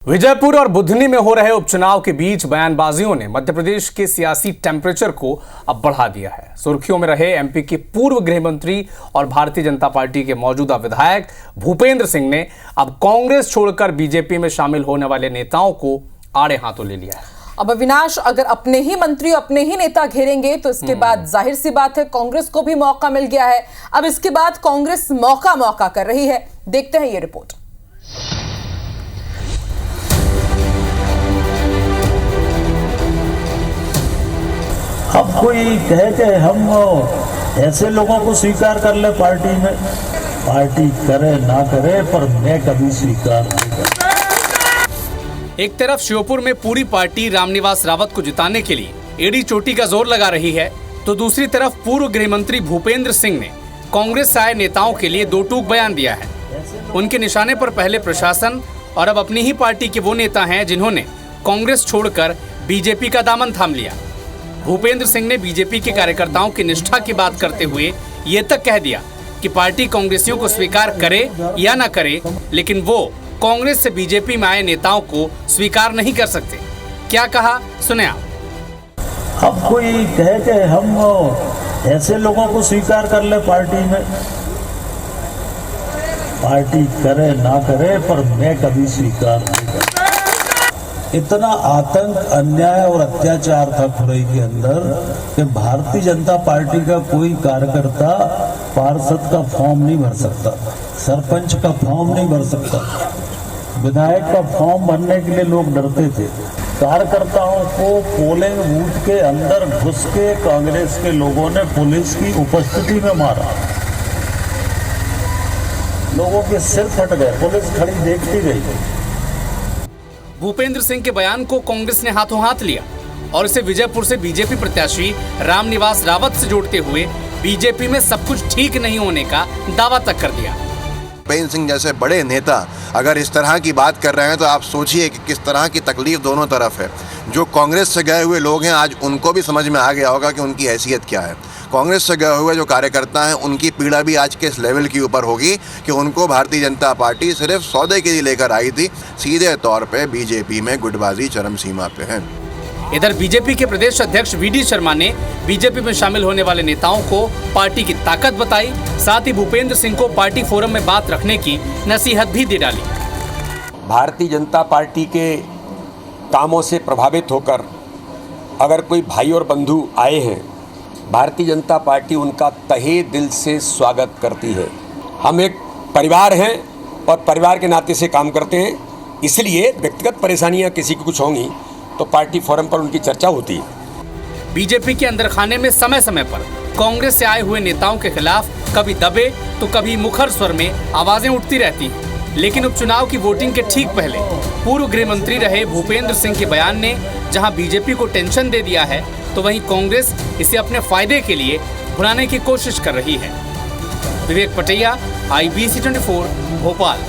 विजयपुर और बुधनी में हो रहे उपचुनाव के बीच बयानबाजियों ने मध्य प्रदेश के सियासी टेम्परेचर को अब बढ़ा दिया है। सुर्खियों में रहे एमपी के पूर्व गृह मंत्री और भारतीय जनता पार्टी के मौजूदा विधायक भूपेंद्र सिंह ने अब कांग्रेस छोड़कर बीजेपी में शामिल होने वाले नेताओं को आड़े हाथों ले लिया है। अब अविनाश, अगर अपने ही मंत्री अपने ही नेता घेरेंगे तो इसके बाद जाहिर सी बात है कांग्रेस को भी मौका मिल गया है। अब इसके बाद कांग्रेस मौका कर रही है। देखते हैं ये रिपोर्ट। अब कोई कहे कि हम ऐसे लोगों को स्वीकार कर ले पार्टी में, पार्टी करे ना करे पर मैं कभी स्वीकार नहीं करता। एक तरफ श्योपुर में पूरी पार्टी रामनिवास रावत को जिताने के लिए एड़ी चोटी का जोर लगा रही है, तो दूसरी तरफ पूर्व गृह मंत्री भूपेंद्र सिंह ने कांग्रेस से आए नेताओं के लिए दो टूक बयान दिया है। उनके निशाने पर पहले प्रशासन और अब अपनी ही पार्टी के वो नेता हैं जिन्होंने कांग्रेस छोड़कर बीजेपी का दामन थाम लिया। भूपेंद्र सिंह ने बीजेपी के कार्यकर्ताओं की निष्ठा की बात करते हुए ये तक कह दिया कि पार्टी कांग्रेसियों को स्वीकार करे या न करे, लेकिन वो कांग्रेस से बीजेपी में आए नेताओं को स्वीकार नहीं कर सकते। क्या कहा, सुने आप। अब कोई कहे कि हम ऐसे लोगों को स्वीकार कर ले पार्टी में, पार्टी करे ना करे पर मैं कभी स्वीकार नहीं करता। इतना आतंक, अन्याय और अत्याचार था खुरई के अंदर कि भारतीय जनता पार्टी का कोई कार्यकर्ता पार्षद का फॉर्म नहीं भर सकता, सरपंच का फॉर्म नहीं भर सकता, विधायक का फॉर्म भरने के लिए लोग डरते थे। कार्यकर्ताओं को पोलिंग बूथ के अंदर घुस के कांग्रेस के लोगों ने पुलिस की उपस्थिति में मारा। लोगों के सिर फट गए, पुलिस खड़ी देखती रही। भूपेंद्र सिंह के बयान को कांग्रेस ने हाथों हाथ लिया और इसे विजयपुर से बीजेपी प्रत्याशी रामनिवास रावत से जोड़ते हुए बीजेपी में सब कुछ ठीक नहीं होने का दावा तक कर दिया। भूपेंद्र सिंह जैसे बड़े नेता अगर इस तरह की बात कर रहे हैं तो आप सोचिए कि किस तरह की तकलीफ दोनों तरफ है। जो कांग्रेस से गए हुए लोग हैं आज उनको भी समझ में आ गया होगा कि उनकी हैसियत क्या है। कांग्रेस से गए हुए जो कार्यकर्ता हैं उनकी पीड़ा भी आज के इस लेवल की ऊपर होगी कि उनको भारतीय जनता पार्टी सिर्फ सौदे के लिए लेकर आई थी। सीधे तौर पे बीजेपी में गुटबाजी चरम सीमा पे है। इधर बीजेपी के प्रदेश अध्यक्ष वी.डी. शर्मा ने बीजेपी में शामिल होने वाले नेताओं को पार्टी की ताकत बताई, साथ ही भूपेंद्र सिंह को पार्टी फोरम में बात रखने की नसीहत भी दे डाली। भारतीय जनता पार्टी के कामों से प्रभावित होकर अगर कोई भाई और बंधु आए हैं, भारतीय जनता पार्टी उनका तहे दिल से स्वागत करती है। हम एक परिवार हैं और परिवार के नाते से काम करते हैं, इसलिए व्यक्तिगत परेशानियां किसी की कुछ होंगी तो पार्टी फोरम पर उनकी चर्चा होती है। बीजेपी के अंदर खाने में समय समय पर कांग्रेस से आए हुए नेताओं के खिलाफ कभी दबे तो कभी मुखर स्वर में आवाजें उठती रहती हैं। लेकिन उपचुनाव की वोटिंग के ठीक पहले पूर्व गृह मंत्री रहे भूपेंद्र सिंह के बयान ने जहां बीजेपी को टेंशन दे दिया है, तो वहीं कांग्रेस इसे अपने फायदे के लिए भुनाने की कोशिश कर रही है। विवेक पटैया, IBC 24, भोपाल।